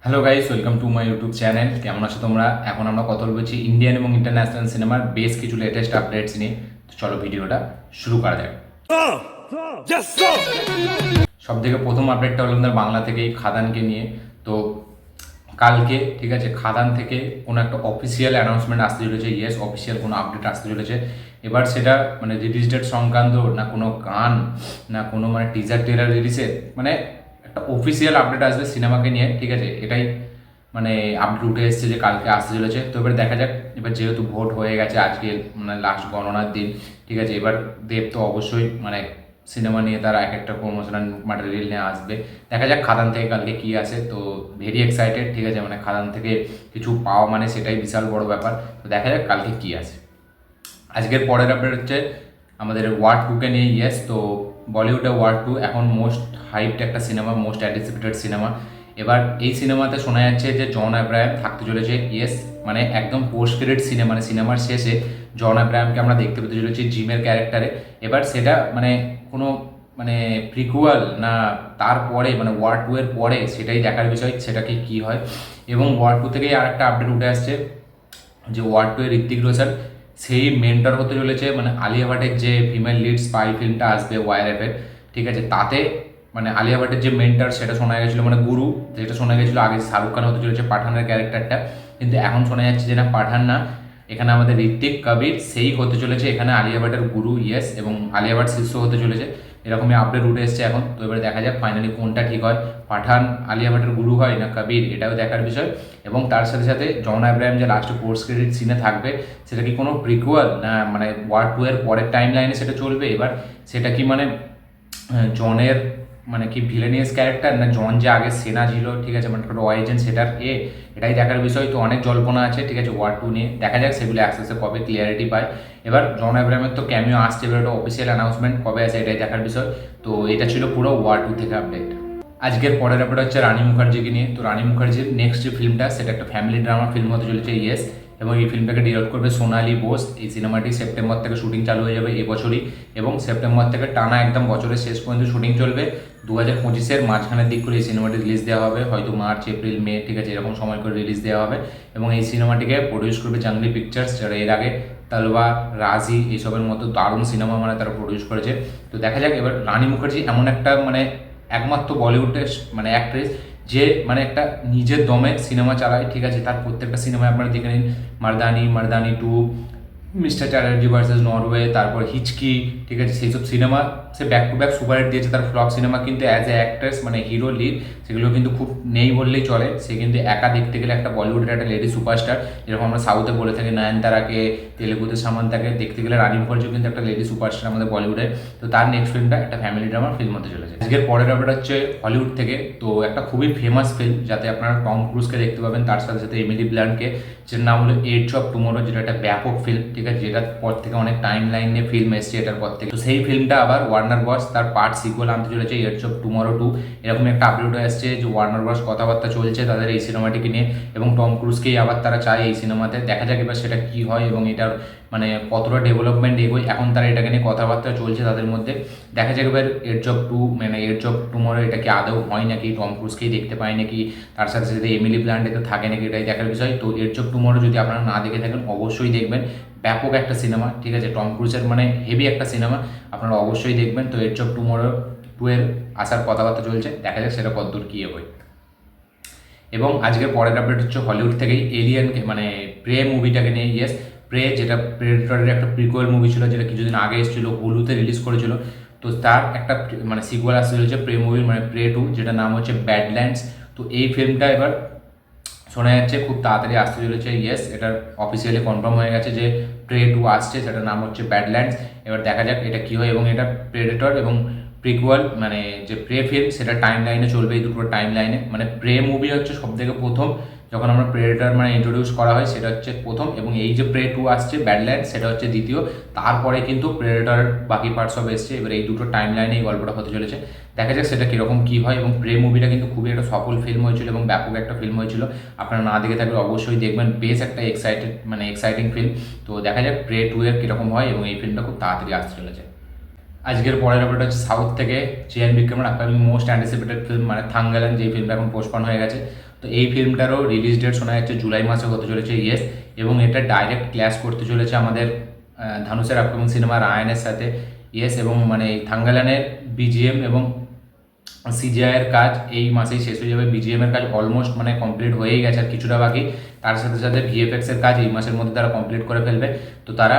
Hello guys, welcome to my YouTube channel. কেমন আছো তোমরা? এখন আমরা কথা বলছি ইন্ডিয়ান এবং ইন্টারন্যাশনাল সিনেমার বেশ কিছু লেটেস্ট আপডেটস নিয়ে। তো চলো ভিডিওটা শুরু করা যাক। সব থেকে প্রথম আপডেটটা হলো আমাদের বাংলা থেকেই খাদানকে নিয়ে। তো কালকে ঠিক আছে, খাদান থেকে কোনো একটা অফিসিয়াল অ্যানাউন্সমেন্ট আসতে চলেছে। ইয়েস, অফিসিয়াল কোনো আপডেট আসতে চলেছে। এবার সেটা মানে রিলিজ ডেট সংক্রান্ত না, কোনো গান না, কোনো মানে টিজার টেলার রিলিজের, মানে একটা অফিসিয়াল আপডেট আসবে সিনেমাকে নিয়ে। ঠিক আছে, এটাই মানে আপডেট উঠে এসেছে যে কালকে আসতে চলেছে। তো এবার দেখা যাক। এবার যেহেতু ভোট হয়ে গেছে, আজকে মানে লাস্ট গণনার দিন, ঠিক আছে, এবার দেব তো অবশ্যই মানে সিনেমা নিয়ে তারা এক একটা প্রমোশনাল ম্যাটেরিয়াল নিয়ে আসবে। দেখা যাক খাদান থেকে কালকে কী আসে। তো ভেরি এক্সাইটেড, ঠিক আছে, মানে খাদান থেকে কিছু পাওয়া মানে সেটাই বিশাল বড় ব্যাপার। তো দেখা যাক কালকে কী আসে। আজকের পরের আপডেট হচ্ছে আমাদের ওয়ার টুকে নিয়ে। ইয়েস, তো বলিউডে ওয়ার টু এখন মোস্ট হাইপড একটা সিনেমা, মোস্ট অ্যান্টিসিপেটেড সিনেমা। এবার এই সিনেমাতে শোনা যাচ্ছে যে জন আব্রাহাম থাকতে চলেছে। ইয়েস, মানে একদম পোস্ট ক্রেডিট সিনেমা, মানে সিনেমার শেষে জন আব্রাহামকে আমরা দেখতে পেতে চলেছি জিমের ক্যারেক্টারে। এবার সেটা মানে কোনো মানে প্রিকুয়াল না তারপরে মানে ওয়ার টু এর পরে, সেটাই দেখার বিষয়, সেটাকে কী হয়। এবং ওয়ার টু থেকেই আর একটা আপডেট উঠে আসছে যে ওয়ার টু এর ঋত্বিক রোশন সেই মেন্টর হতে চলেছে, মানে আলিয়া ভাটের যে ফিমেল লিড স্পাই ফিল্মটা আসবে ওয়াইআরএফের, ঠিক আছে, তাতে মানে আলিয়া ভাটের যে মেন্টর সেটা শোনা গেছিলো, মানে গুরু যেটা শোনা গেছিলো আগে শাহরুখ খান হতে চলেছে পাঠানের ক্যারেক্টারটা, কিন্তু এখন শোনা যাচ্ছে যে না, পাঠান না, এখানে আমাদের ঋত্বিক কবির সেই হতে চলেছে এখানে আলিয়া ভাটের গুরু। ইয়েস, এবং আলিয়া ভাট শিষ্য হতে চলেছে, এরকমই আপডেট উঠে এসছে এখন। তো এবার দেখা যাক ফাইনালি কোনটা ঠিক হয়, পাঠান আলিয়া ভাটের গুরু হয় না কবির, এটাও দেখার বিষয়। এবং তার সাথে সাথে জন আব্রাহাম যে লাস্টে পোস্ট ক্রেডিট সিনে থাকবে, সেটা কি কোনো প্রিকুয়াল না মানে ওয়ার টু এর পরের টাইম লাইনে সেটা চলবে। এবার সেটা কি মানে জনের মানে কি ভিলেনিয়াস ক্যারেক্টার, না জন যে আগে সেনা ছিল, ঠিক আছে, মানে ওয়াই এজেন্ট, সেটার এটাই দেখার বিষয়। তো অনেক জল্পনা আছে, ঠিক আছে, ওয়ার টু নিয়ে। দেখা যাক সেগুলো অ্যাক্সেসে কবে ক্লিয়ারিটি পায়। এবার জন আব্রাহামের তো ক্যামিও আসছে, এবার একটা অফিসিয়াল অ্যানাউন্সমেন্ট কবে আসে এটাই দেখার বিষয়। তো এটা ছিল পুরো ওয়ার টু থেকে আপডেট। আজকের পরের আপডেট হচ্ছে রানী মুখার্জিকে নিয়ে। তো রানী মুখার্জির নেক্সট যে ফিল্মটা, সেটা একটা ফ্যামিলি ড্রামা ফিল্ম হতে চলেছে। ইয়েস, এবং এই ফিল্মটাকে ডিরেক্ট করবে সোনালি বোস। এই সিনেমাটি সেপ্টেম্বর থেকে শুটিং চালু হয়ে যাবে এবছরই, এবং সেপ্টেম্বর থেকে টানা একদম বছরের শেষ পর্যন্ত শুটিং চলবে। 2025-এর মাঝখানের দিক করে এই সিনেমাটি রিলিজ দেওয়া হবে, হয়তো মার্চ এপ্রিল মে, ঠিক আছে, এরকম সময় করে রিলিজ দেওয়া হবে। এবং এই সিনেমাটিকে প্রডিউস করবে জাংলি পিকচার্স, যারা এর আগে তলওয়ার, রাজি এইসবের মতো দারুণ সিনেমা মানে তারা প্রডিউস করেছে। তো দেখা যাক। এবার রানী মুখার্জি এমন একটা মানে একমাত্র বলিউডের মানে অ্যাক্ট্রেস যে মানে একটা নিজের দমে সিনেমা চালায়, ঠিক আছে, তার প্রত্যেকটা সিনেমায় আপনারা দেখে নিন, Mardaani, Mardaani two, Mister Chatterjee versus Norway, তারপর হিচকি, ঠিক আছে, সেই সব সিনেমা সে ব্যাক টু ব্যাক সুপারহিট দিয়েছে। তার ফ্লপ সিনেমা কিন্তু অ্যাজ এ অ্যাক্ট্রেস মানে হিরো লিড সেগুলো কিন্তু খুব নেই বললেই চলে। সে কিন্তু একা দেখতে গেলে একটা বলিউডের একটা লেডি সুপারস্টার, যেরকম আমরা সাউথে বলে থাকি নয়নতারাকে, তেলেগুতে সামান্তাকে, দেখতে গেলে রানী মুখার্জি কিন্তু একটা লেডি সুপারস্টার আমাদের বলিউডে। তো তার নেক্সট ফিল্মটা একটা ফ্যামিলি ড্রামার ফিল্ম হতে চলেছে। আজকের পরের আপডেট হচ্ছে হলিউড থেকে। তো একটা খুবই ফেমাস ফিল্ম, যাতে আপনারা টম ক্রুজকে দেখতে পাবেন, তার সাথে সাথে এমিলি ব্লান্টকে, যেটার নাম হলো এজ অফ টুমোরো, যেটা একটা ব্যাপক ফিল্ম, ঠিক আছে, যেটার পর থেকে অনেক টাইম লাইন নিয়ে ফিল্ম এসছে এটার পর থেকে। তো সেই ফিল্মটা আবার ওয়ার্নার ব্রস তার পার্ট সিকুয়েল আনতে চলেছে, এজ অফ টুমোরো 2। এরকম একটা আপডেট আসছে যে ওয়ার্নার ব্রস কথাবার্তা চলছে তাদের এই সিনেমাটিকে নিয়ে, এবং টম ক্রুজকেই আবার তারা চায় এই সিনেমাতে। দেখা যাক এবার সেটা কী হয় এবং এটার মানে কতটা ডেভেলপমেন্ট এগোয়। এখন তারা এটাকে নিয়ে কথাবার্তা চলছে তাদের মধ্যে। দেখা যাক এবার এজ অফ টু মানে এজ অফ টুমোরো এটা কি আদৌ হয় নাকি, টম ক্রুজকেই দেখতে পায় নাকি, তার সাথে সাথে এমিলি ব্লান্ট এতে থাকে নাকি, এটাই দেখার বিষয়। তো এজ অফ টুমোরো যদি আপনারা না দেখে থাকেন অবশ্যই দেখবেন, ব্যাপক একটা সিনেমা, ঠিক আছে, টম ক্রুজের মানে হেভি একটা সিনেমা, আপনারা অবশ্যই দেখবেন। তো এজ অফ টুমোরো 2 এর আসার কথাবার্তা চলছে, দেখা যাক সেটা কতদূর কী হয়। এবং আজকের পরের আপডেট হচ্ছে হলিউড থেকেই এলিয়েনকে মানে প্রে মুভিটাকে নিয়ে। ইয়েস, প্রে যেটা প্রেডেটরের একটা প্রিকুয়েল মুভি ছিল, যেটা কিছুদিন আগে এসেছিলো, হুলুতে রিলিজ করেছিল। তো তার একটা মানে সিকুয়েল আসতে চলেছে প্রে মুভির, মানে প্রে 2, যেটা নাম হচ্ছে ব্যাডল্যান্ডস। তো এই ফিল্মটা এবার শোনা যাচ্ছে খুব তাড়াতাড়ি আসতে চলেছে। ইয়েস, এটা অফিসিয়ালি কনফার্ম হয়ে গেছে যে প্রে 2 আসছে, সেটার নাম হচ্ছে ব্যাডল্যান্ডস। এবার দেখা যাক এটা কী হয়। এবং এটা প্রেডেটর এবং প্রিকুয়াল মানে যে প্রে ফিল্ম সেটা টাইম লাইনে চলবে, এই দুটো টাইম লাইনে। মানে প্রে মুভি হচ্ছে সব থেকে প্রথম, যখন আমরা প্রেডেটর মানে ইন্ট্রোডিউস করা হয় সেটা হচ্ছে প্রথম, এবং এই যে প্রে 2 আসছে ব্যাডল্যান্ড সেটা হচ্ছে দ্বিতীয়। তারপরে কিন্তু প্রেডেটর বাকি পার্টস সব এসছে। এবার এই দুটো টাইম লাইনে এই গল্পটা হতে চলেছে, দেখা যাক সেটা কীরকম কী হয়। এবং প্রে মুভিটা কিন্তু খুবই একটা সফল ফিল্ম হয়েছিল এবং ব্যাপক একটা ফিল্ম হয়েছিল, আপনারা না দেখে থাকলে অবশ্যই দেখবেন, বেশ একটা এক্সাইটিং ফিল্ম। তো দেখা যাক প্রে 2 এর কীরকম হয়, এবং এই ফিল্মটা খুব তাড়াতাড়ি আসতে চলেছে। আজকের পরের আপডেট হচ্ছে সাউথ থেকে চিয়ান বিক্রমের আপকামিং মোস্ট অ্যান্টিসিপেটেড ফিল্ম মানে থাঙ্গালান, যে ফিল্মটা এখন পোস্টপন হয়ে গেছে। তো এই ফিল্মটারও রিলিজ ডেট শোনা যাচ্ছে জুলাই মাসে হতে চলেছে ইয়েস, এবং এটা ডাইরেক্ট ক্ল্যাশ করতে চলেছে আমাদের ধানুষের আপকামিং সিনেমা রায়ানের সাথে ইয়েস, এবং মানে থাঙ্গালানের বিজিএম এবং সিজিআইয়ের কাজ এই মাসেই শেষ হয়ে যাবে। বিজিএমের কাজ অলমোস্ট মানে কমপ্লিট হয়েই গেছে, আর কিছুটা বাকি। তার সাথে সাথে ভিএফএক্সের কাজ এই মাসের মধ্যে তারা কমপ্লিট করে ফেলবে। তো তারা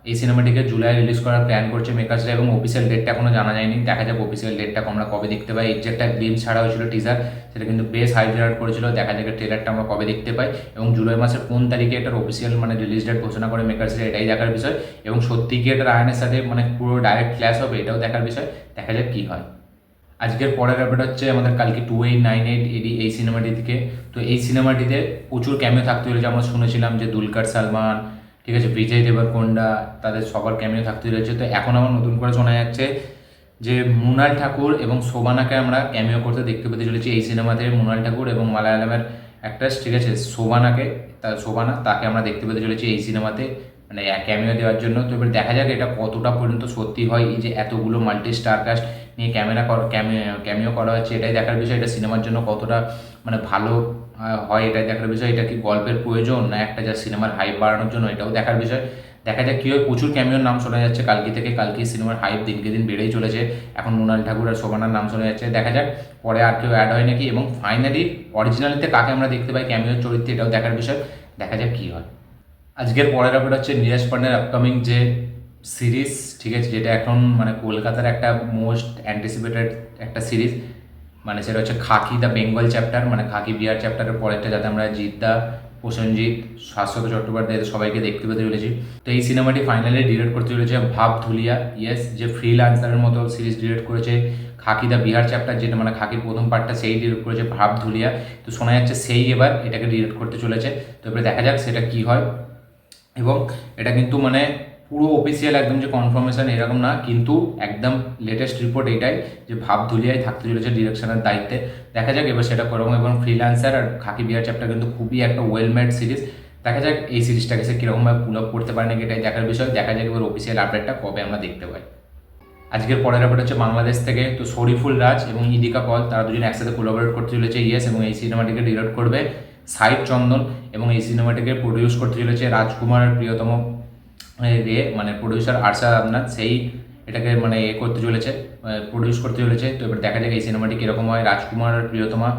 এই সিনেমাটিকে জুলাই রিলিজ করার প্ল্যান করছে মেকার্সরা, এবং অফিসিয়াল ডেটটা এখনও জানা যায়নি। দেখা যাক অফিসিয়াল ডেটটা আমরা কবে দেখতে পাই। এর যে একটা গ্লিমস ছাড়া হয়েছিল টিজার, সেটা কিন্তু বেশ হাই জেনারেট করেছিল। দেখা যাক ট্রেলারটা আমরা কবে দেখতে পাই, এবং জুলাই মাসের কোন তারিখে এটার অফিসিয়াল মানে রিলিজ ডেট ঘোষণা করে মেকার্সরা, এটাই দেখার বিষয়। এবং সত্যি কি এটা রায়ানের সাথে মানে পুরো ডাইরেক্ট ক্ল্যাশ হবে, এটাও দেখার বিষয়। দেখা যাক কী হয়। আজকের পরের আপডেট হচ্ছে আমাদের কালকে 2898 এডি এই সিনেমাটি থেকে। তো এই সিনেমাটিতে প্রচুর ক্যামিও থাকতে চলেছে। আমরা শুনেছিলাম যে দুলকার সালমান, ঠিক আছে, বিজয় দেবরকোন্ডা, তাদের সবার ক্যামিও থাকতে চলেছে। তো এখন আবার নতুন করে শোনা যাচ্ছে যে মৃণাল ঠাকুর এবং শোভানাকে আমরা ক্যামিও করতে দেখতে পেতে চলেছি এই সিনেমাতে। মৃণাল ঠাকুর এবং মালায়ালামের অ্যাক্ট্রেস, ঠিক আছে, শোভানা, তাকে আমরা দেখতে পেতে চলেছি এই সিনেমাতে মানে ক্যামিও দেওয়ার জন্য। তো এবার দেখা যাক এটা কতটা পর্যন্ত সত্যি হয়। এই যে এতগুলো মাল্টি স্টার কাস্ট নিয়ে ক্যামিও করা হচ্ছে, এটাই দেখার বিষয়। এটা সিনেমার জন্য কতটা মানে ভালো হয় এটাই দেখার বিষয়। এটা কি গল্পের প্রয়োজন না একটা যা সিনেমার হাইপ বাড়ানোর জন্য, এটাও দেখার বিষয়। দেখা যাক কী হয়। প্রচুর ক্যামিওর নাম শোনা যাচ্ছে কালকে সিনেমার হাইপ দিনকে দিন বেড়েই চলেছে। এখন মৃণাল ঠাকুর আর শোভানার নাম শোনা যাচ্ছে। দেখা যাক পরে আর কেউ অ্যাড হয় নাকি, এবং ফাইনালি অরিজিনালিতে কাকে আমরা দেখতে পাই ক্যামিওর চরিত্রে, এটাও দেখার বিষয়। দেখা যাক কী হয়। আজকের পরের আপডেট হচ্ছে নীরজ পান্ডের আপকামিং যে সিরিজ, ঠিক আছে, যেটা এখন মানে কলকাতার একটা মোস্ট অ্যান্টিসিপেটেড একটা সিরিজ, মানে সেটা হচ্ছে খাকি দ্য বেঙ্গল চ্যাপ্টার, মানে খাকি বিহার চ্যাপ্টারের পরেরটা, যাতে আমরা জিদ্দা, প্রসেনজিৎ, শাশ্বত চট্টোপাধ্যায় সবাইকে দেখতে পেতে চলেছি। তো এই সিনেমাটি ফাইনালি ডিরেক্ট করতে চলেছে ভাব ধুলিয়া, ইয়েস, যে ফ্রিল্যান্সারের মতো সিরিজ ডিরেক্ট করেছে খাকি দ্য বিহার চ্যাপ্টার, যেটা মানে খাকির প্রথম পার্টটা, সেই ডিরেক্ট করেছে ভাব ধুলিয়া। তো শোনা যাচ্ছে সেই এবার এটাকে ডিরেক্ট করতে চলেছে। তো এবারে দেখা যাক সেটা কী হয়। এবং এটা কিন্তু মানে পুরো অফিসিয়াল একদম যে কনফার্মেশন এরকম না, কিন্তু একদম লেটেস্ট রিপোর্ট এটাই যে ভাব ধুলিয়ায় থাকতে চলেছে ডিরেকশনের দায়িত্বে। দেখা যাক এবার সেটা করবো। এবং ফ্রিল্যান্সার আর খাকি বিহার চ্যাপ্টার কিন্তু খুবই একটা ওয়েল মেড সিরিজ। দেখা যাক এই সিরিজটাকে সে কীরকমভাবে পুল আপ করতে পারে নাকি, এটাই দেখার বিষয়। দেখা যাক এবার অফিসিয়াল আপডেটটা কবে আমরা দেখতে পাই। আজকের পরের আপডেট হচ্ছে বাংলাদেশ থেকে। তো শরীফুল রাজ এবং ইদিকা পল, তারা দুজন একসাথে কোলাবোরেট করতে চলেছে ইয়েস, এবং এই সিনেমাটিকে ডিরেক্ট করবে সাহিব চন্দন, এবং এই সিনেমাটিকে প্রডিউস করতে চলেছে রাজকুমারের প্রিয়তম মানে প্রডিউসার আরশাদ আদনান, সেই এটাকে মানে করতে চলেছে, প্রডিউস করতে চলেছে। তো এবার দেখা যাক এই সিনেমাটি কীরকম হয়। রাজকুমারের প্রিয়তমা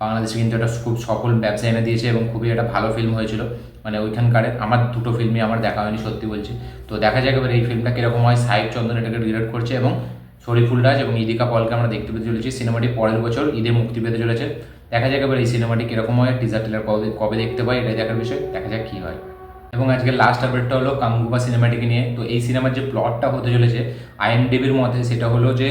বাংলাদেশে কিন্তু একটা খুব সফল ব্যবসা এনে দিয়েছে, এবং খুবই একটা ভালো ফিল্ম হয়েছিল মানে ওইখানকার। আমার দুটো ফিল্মই আমার দেখা হয়নি, সত্যি বলছি। তো দেখা যাক এবার এই ফিল্মটা কীরকম হয়। সাহিব চন্দন এটাকে ডিরেক্ট করছে, এবং শরীফুল রাজ এবং ইদিকা পলকে আমরা দেখতে পেতে চলেছি। সিনেমাটি পরের বছর ঈদে মুক্তি পেতে চলেছে। দেখা যাক এবার এই সিনেমাটি কীরকম হয়। টিজার টেলার কবে দেখতে পাই, এটাই দেখার বিষয়। দেখা যাক কী হয়। এবং আজকে লাস্ট আপডেটটা হলো কাঙ্গুবা সিনেমাটিকে নিয়ে। তো এই সিনেমার যে প্লটটা হতে চলেছে আইএমডিবির মধ্যে, সেটা হলো যে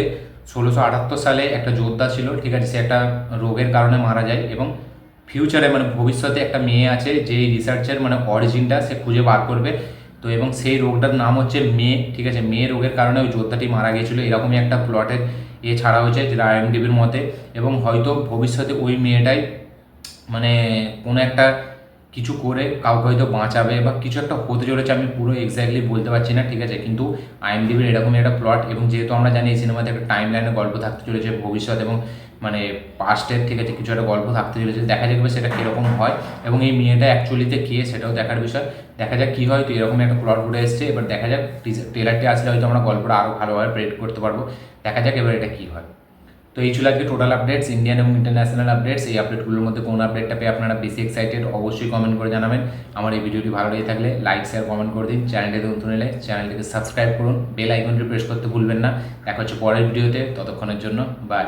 1678 সালে একটা যোদ্ধা ছিল, ঠিক আছে, সে একটা রোগের কারণে মারা যায়, এবং ফিউচারে মানে ভবিষ্যতে একটা মেয়ে আছে যে রিসার্চের মানে অরিজিনটা সে খুঁজে বার করবে। তো এবং সেই রোগটার নাম হচ্ছে মেয়ে, ঠিক আছে, মেয়ে রোগের কারণে ওই যোদ্ধাটি মারা গিয়েছিল, এরকমই একটা প্লটের ছাড়া হয়েছে যেটা আইএমডিবির মতে। এবং হয়তো ভবিষ্যতে ওই মেয়েটাই মানে কোনো একটা কিছু করে কাউকে হয়তো বাঁচাবে বা কিছু একটা হতে চলেছে, আমি পুরো এক্স্যাক্টলি বলতে পারছি না, ঠিক আছে, কিন্তু আইএমডিবির এরকমই একটা প্লট। এবং যেহেতু আমরা জানি এই সিনেমাতে একটা টাইম লাইনের গল্প থাকতে চলেছে, ভবিষ্যৎ এবং মানে পাস্টের, ঠিক আছে, কিছু একটা গল্প থাকতে চলেছে। দেখা যাবে সেটা কীরকম হয়, এবং এই মেয়েটা অ্যাকচুয়ালিতে কে সেটাও দেখার বিষয়। দেখা যাক কী হয়। তো এরকম একটা প্লট উঠে এসছে। এবার দেখা যাক ট্রেলারটি আসলে হয়তো আমরা গল্পটা আরও ভালোভাবে প্রেডিক্ট করতে পারবো। দেখা যাক এবার এটা কী হয়। তো এই ছিল আজকে টোটাল আপডেটস, ইন্ডিয়ান এবং ইন্টারন্যাশনাল আপডেটস। এই আপডেটগুলোর মধ্যে কোন আপডেটটা পেয়ে আপনারা বেশি এক্সাইটেড অবশ্যই কমেন্ট করে জানাবেন। আমার এই ভিডিওটি ভালো লেগে থাকলে লাইক শেয়ার কমেন্ট করে দিন। চ্যানেলটিতে নতুন এলে চ্যানেলটিকে সাবস্ক্রাইব করুন, বেল আইকনটি প্রেস করতে ভুলবেন না। দেখা হচ্ছে পরের ভিডিওতে, ততক্ষণের জন্য বাই।